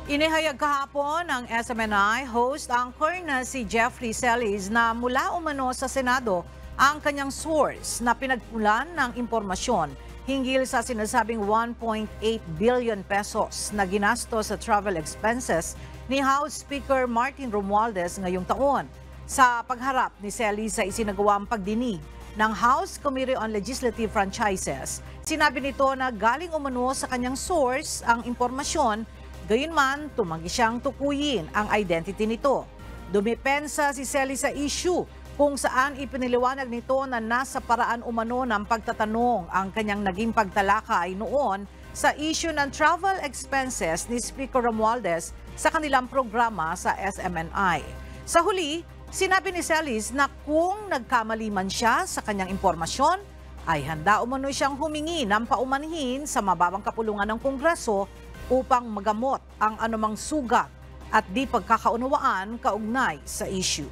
Inihayag kahapon ng SMNI host anchor na si Jeffrey Celis na mula umano sa Senado ang kanyang source na pinagpulan ng impormasyon hinggil sa sinasabing 1.8 billion pesos na ginastos sa travel expenses ni House Speaker Martin Romualdez ngayong taon. Sa pagharap ni Celis sa isinagawang pagdinig ng House Committee on Legislative Franchises, sinabi nito na galing umano sa kanyang source ang impormasyon. Gayunman, tumanggi siyang tukuyin ang identity nito. Dumipensa si Celis sa issue kung saan ipiniliwanag nito na nasa paraan umano ng pagtatanong ang kanyang naging pagtalakay noon sa issue ng travel expenses ni Speaker Romualdez sa kanilang programa sa SMNI. Sa huli, sinabi ni Celis na kung nagkamali man siya sa kanyang impormasyon, ay handa umano siyang humingi ng paumanhin sa mababang kapulungan ng Kongreso upang magamot ang anumang sugat at di pagkakaunawaan kaugnay sa issue.